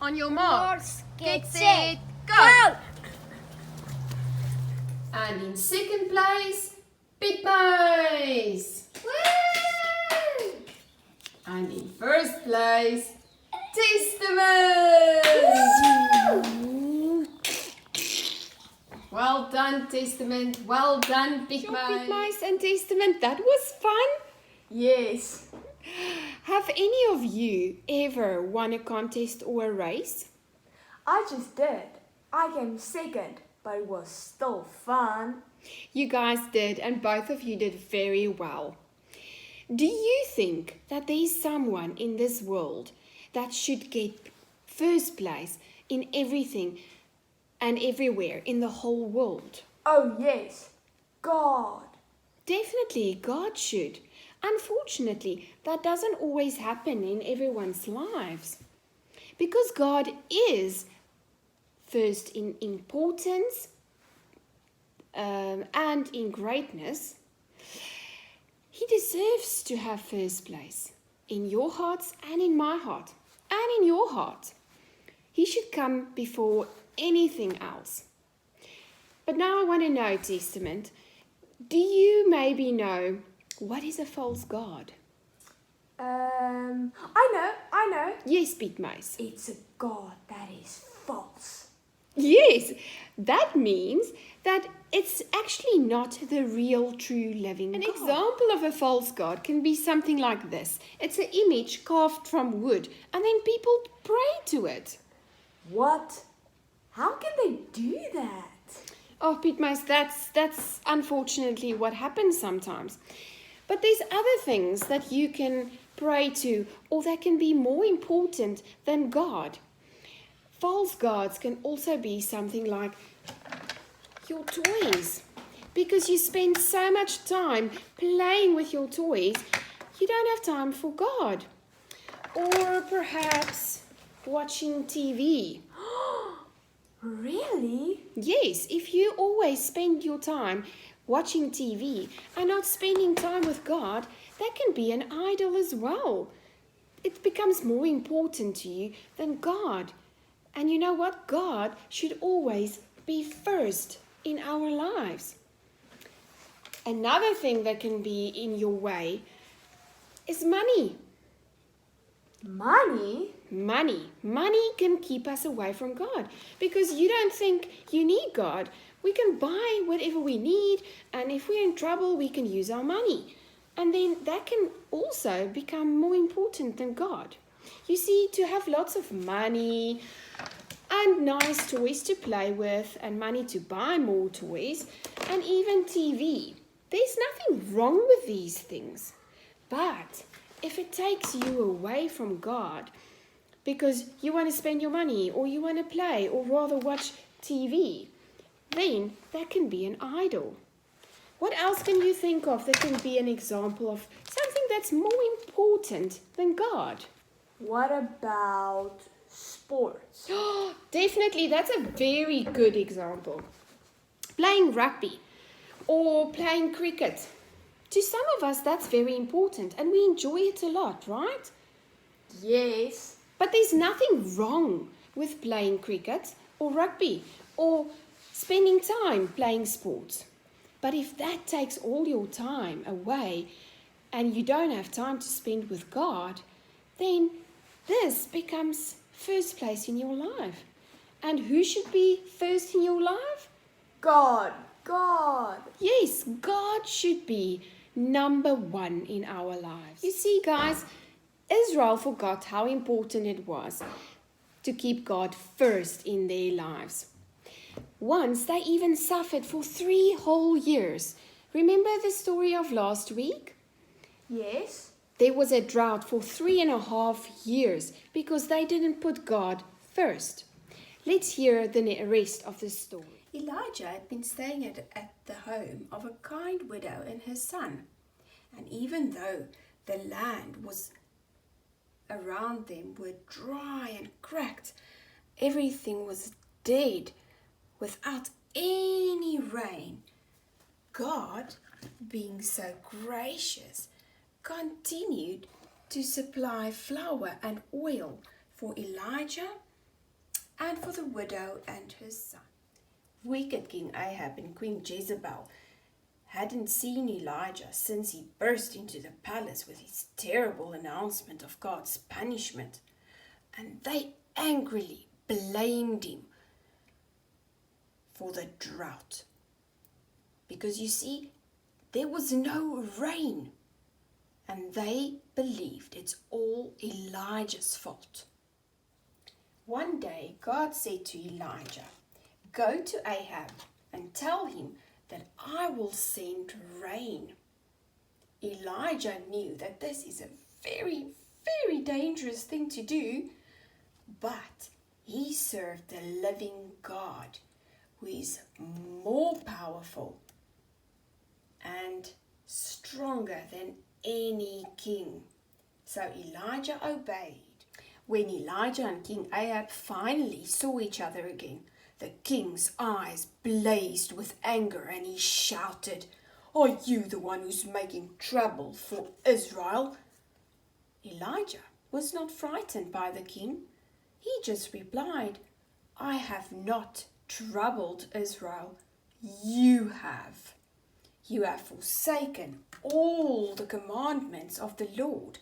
On your mark, Get set, go! go! And in second place, Big Mice. Woo! And in first place, Testament. Well done, Testament. Well done, Big Mice. Big Mice and Testament, that was fun. Yes. Have any of you ever won a contest or a race? I just did. I came second, but it was still fun. You guys did, and both of you did very well. Do you think that there is someone in this world that should get first place in everything and everywhere in the whole world? Oh yes, God. Definitely, God should. Unfortunately, that doesn't always happen in everyone's lives. Because God is first in importance and in greatness, He deserves to have first place in your hearts and in my heart and in your heart. He should come before anything else. But now I want to know, Testament, do you maybe know what is a false god? I know. Yes, Big Mice. It's a God that is false. Yes, that means that it's actually not the real, true, living God. An example of a false god can be something like this. It's an image carved from wood, and then people pray to it. What? How can they do that? Oh, Pete Mice, that's unfortunately what happens sometimes. But there's other things that you can pray to, or that can be more important than God. False gods can also be something like your toys. Because you spend so much time playing with your toys, you don't have time for God. Or perhaps watching TV. Really? Yes, if you always spend your time watching TV and not spending time with God, that can be an idol as well. It becomes more important to you than God. And you know what? God should always be first in our lives. Another thing that can be in your way is money. Money? Money can keep us away from God because you don't think you need God. We can buy whatever we need, and if we're in trouble, we can use our money. And then that can also become more important than God. You see, to have lots of money and nice toys to play with and money to buy more toys and even TV, there's nothing wrong with these things. But if it takes you away from God because you want to spend your money or you want to play or rather watch TV, then that can be an idol. What else can you think of that can be an example of something that's more important than God? What about sports? Definitely, that's a very good example. Playing rugby or playing cricket. To some of us, that's very important and we enjoy it a lot, right? Yes. But there's nothing wrong with playing cricket or rugby or spending time playing sports. But if that takes all your time away and you don't have time to spend with God, then this becomes first place in your life. And who should be first in your life? God. Yes, God should be number one in our lives. You see, guys, Israel forgot how important it was to keep God first in their lives. Once they even suffered for 3 whole years. Remember the story of last week? Yes. There was a drought for 3.5 years because they didn't put God first. Let's hear the rest of the story. Elijah had been staying at the home of a kind widow and her son. And even though the land was around them were dry and cracked, everything was dead without any rain, God, being so gracious, continued to supply flour and oil for Elijah and for the widow and her son. Wicked King Ahab and Queen Jezebel hadn't seen Elijah since he burst into the palace with his terrible announcement of God's punishment, and they angrily blamed him for the drought. Because you see, there was no rain, and they believed it's all Elijah's fault. One day, God said to Elijah, "Go to Ahab and tell him that I will send rain." Elijah knew that this is a very, very dangerous thing to do, but he served the living God, who is more powerful and stronger than any king. So Elijah obeyed. When Elijah and King Ahab finally saw each other again, the king's eyes blazed with anger and he shouted, "Are you the one who's making trouble for Israel?" Elijah was not frightened by the king. He just replied, "I have not troubled Israel. You have. You have forsaken all the commandments of the Lord,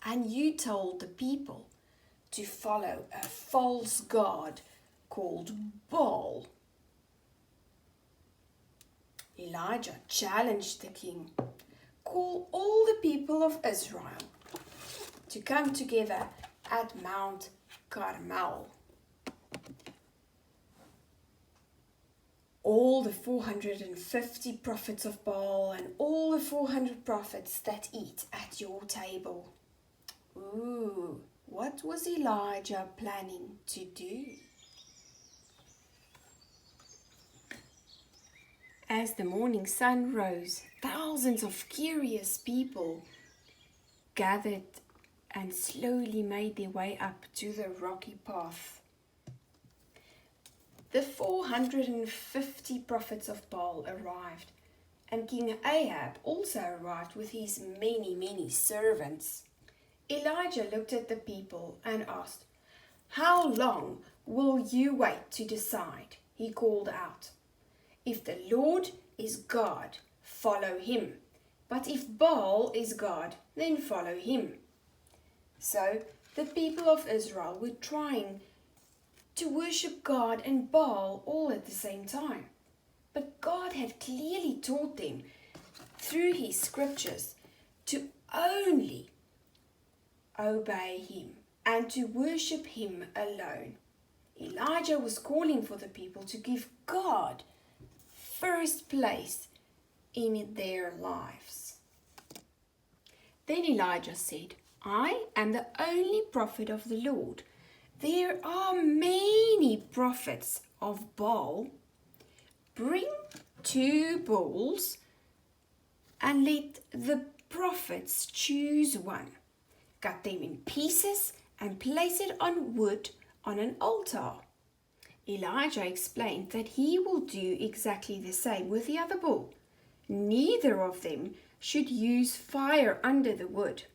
and you told the people to follow a false god called Baal." Elijah challenged the king, "Call all the people of Israel to come together at Mount Carmel." All the 450 prophets of Baal and all the 400 prophets that eat at your table. Ooh, what was Elijah planning to do? As the morning sun rose, thousands of curious people gathered and slowly made their way up to the rocky path. The 450 prophets of Baal arrived, and King Ahab also arrived with his many servants. Elijah looked at the people and asked, "How long will you wait to decide?" He called out, "If the Lord is God, follow him. But if Baal is God, then follow him." So the people of Israel were trying to worship God and Baal all at the same time. But God had clearly taught them through his scriptures to only obey him and to worship him alone. Elijah was calling for the people to give God first place in their lives. Then Elijah said, "I am the only prophet of the Lord. There are many prophets of Baal. Bring 2 bulls and let the prophets choose one. Cut them in pieces and place it on wood on an altar." Elijah explained that he will do exactly the same with the other bull. Neither of them should use fire under the wood.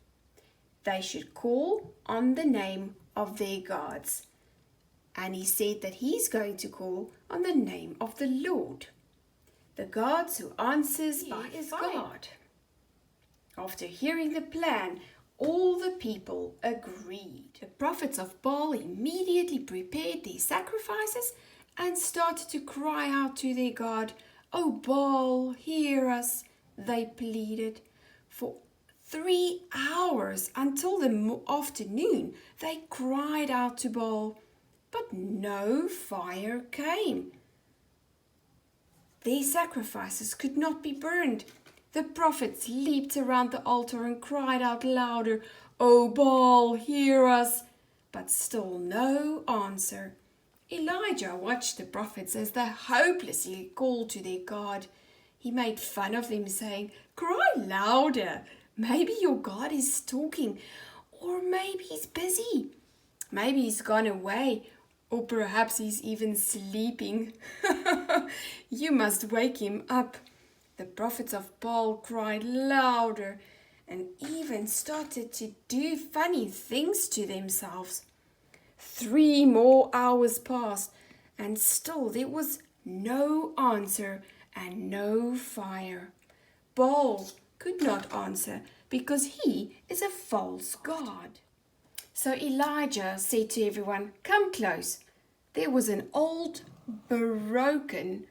They should call on the name of their gods. And he said that he's going to call on the name of the Lord. The gods who answers by is God. After hearing the plan, all the people agreed. The prophets of Baal immediately prepared their sacrifices and started to cry out to their God, "Oh Baal, hear us," they pleaded. For 3 hours until the afternoon, they cried out to Baal, but no fire came. Their sacrifices could not be burned. The prophets leaped around the altar and cried out louder, "Oh Baal, hear us," but still no answer. Elijah watched the prophets as they hopelessly called to their God. He made fun of them, saying, "Cry louder. Maybe your God is talking, or maybe he's busy. Maybe he's gone away, or perhaps he's even sleeping. You must wake him up." The prophets of Baal cried louder and even started to do funny things to themselves. 3 more hours passed, and still there was no answer and no fire. Baal could not answer because he is a false god. So Elijah said to everyone, "Come close." There was an old, broken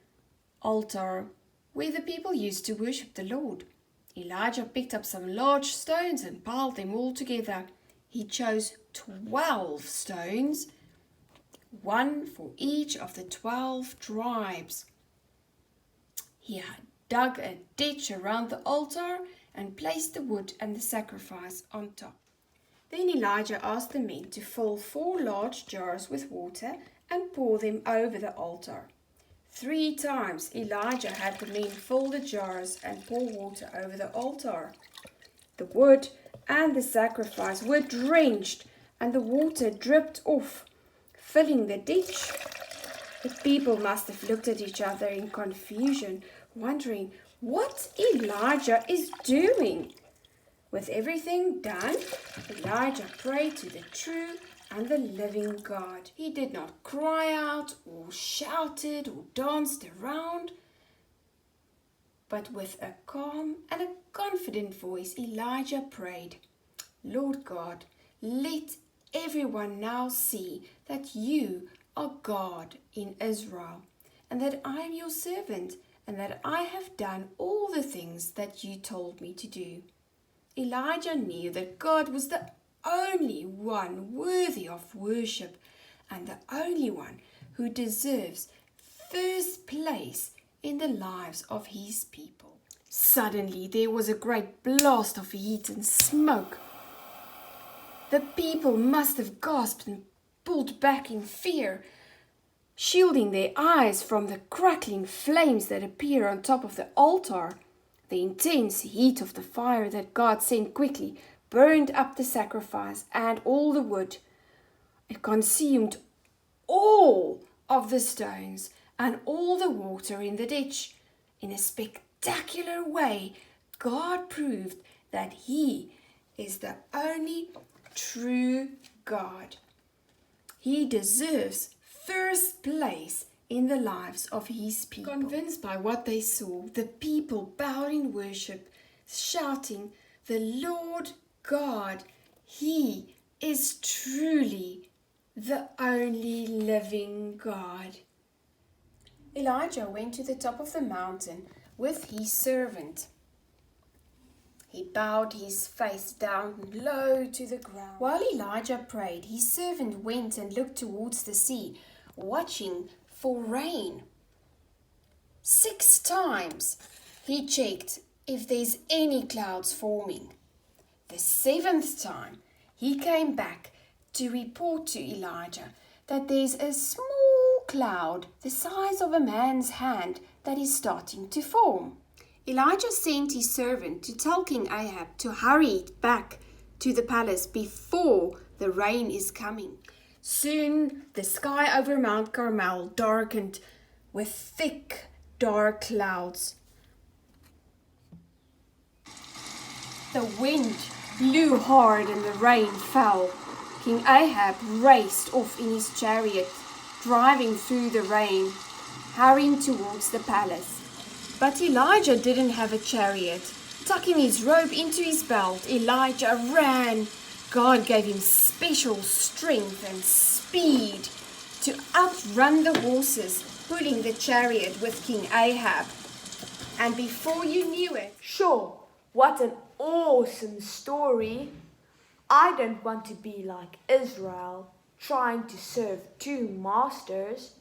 altar where the people used to worship the Lord. Elijah picked up some large stones and piled them all together. He chose 12 stones, one for each of the 12 tribes. He had dug a ditch around the altar and placed the wood and the sacrifice on top. Then Elijah asked the men to fill 4 large jars with water and pour them over the altar. 3 times Elijah had the men fill the jars and pour water over the altar. The wood and the sacrifice were drenched and the water dripped off, filling the ditch. The people must have looked at each other in confusion, wondering what Elijah is doing. With everything done, Elijah prayed to the true and the living God. He did not cry out or shouted or danced around, but with a calm and a confident voice, Elijah prayed, "Lord God, let everyone now see that you are God in Israel, and that I am your servant, and that I have done all the things that you told me to do." Elijah knew that God was the only one worthy of worship and the only one who deserves first place in the lives of his people. Suddenly there was a great blast of heat and smoke. The people must have gasped and pulled back in fear, shielding their eyes from the crackling flames that appeared on top of the altar. The intense heat of the fire that God sent quickly burned up the sacrifice and all the wood. It consumed all of the stones and all the water in the ditch. In a spectacular way, God proved that He is the only true God. He deserves first place in the lives of His people. Convinced by what they saw, the people bowed in worship, shouting, "The Lord God, He is truly the only living God." Elijah went to the top of the mountain with his servant. He bowed his face down low to the ground. While Elijah prayed, his servant went and looked towards the sea, watching for rain. 6 times he checked if there's any clouds forming. The 7th time he came back to report to Elijah that there's a small cloud the size of a man's hand that is starting to form. Elijah sent his servant to tell King Ahab to hurry back to the palace before the rain is coming. Soon the sky over Mount Carmel darkened with thick, dark clouds. The wind blew hard and the rain fell. King Ahab raced off in his chariot, driving through the rain, hurrying towards the palace. But Elijah didn't have a chariot. Tucking his robe into his belt, Elijah ran. God gave him special strength and speed to outrun the horses pulling the chariot with King Ahab. And before you knew it... Sure, what an awesome story. I don't want to be like Israel, trying to serve 2 masters.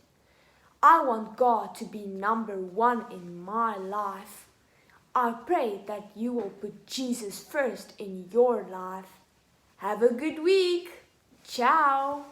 I want God to be number 1 in my life. I pray that you will put Jesus first in your life. Have a good week. Ciao.